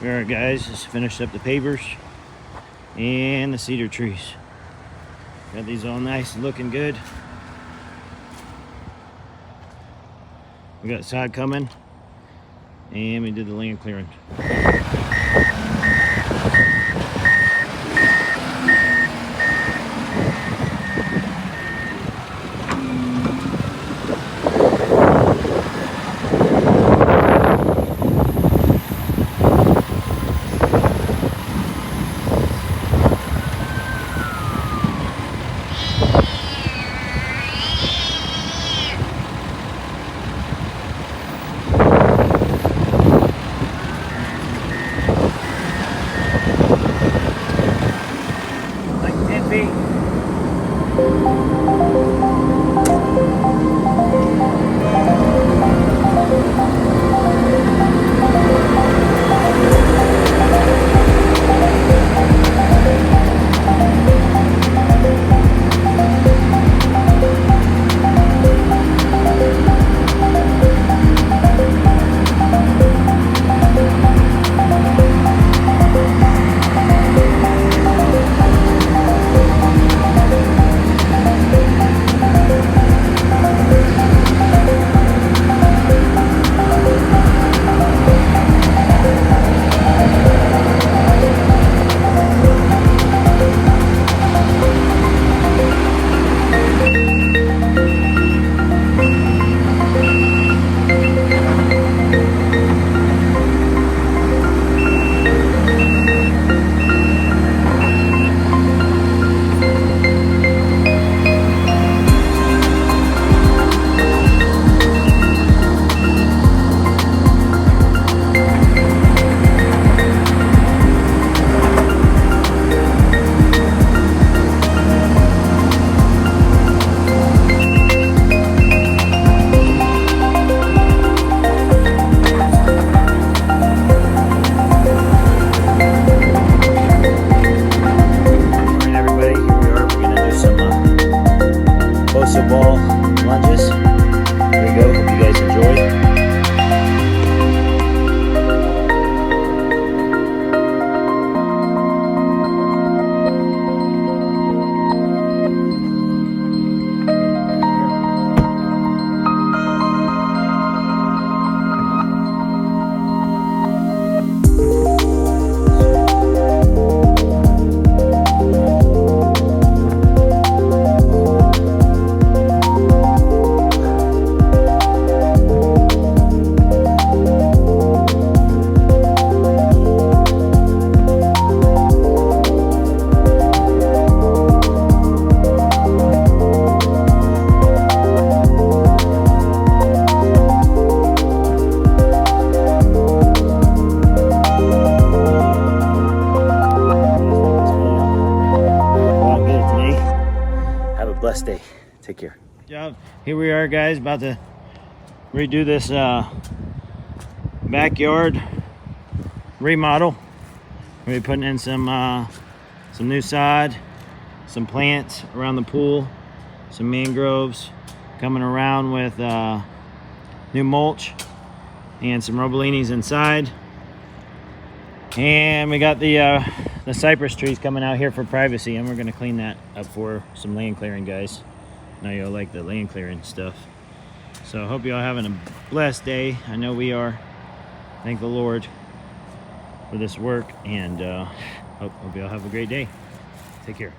Alright guys, just finished up the pavers and the cedar trees. Got these all nice and looking good. We got sod coming and we did the land clearing. Like 10 feet. Ball lunges. There you go. Hope you guys enjoy. Blessed day. Take care. Good job. Here we are, guys, about to redo this backyard remodel. We're putting in some new sod, some plants around the pool, some mangroves, coming around with new mulch and some robolinis inside. And we got the cypress trees coming out here for privacy, and we're going to clean that up for some land clearing, guys. I know y'all like the land clearing stuff. So I hope y'all having a blessed day. I know we are. Thank the Lord for this work, and hope y'all have a great day. Take care.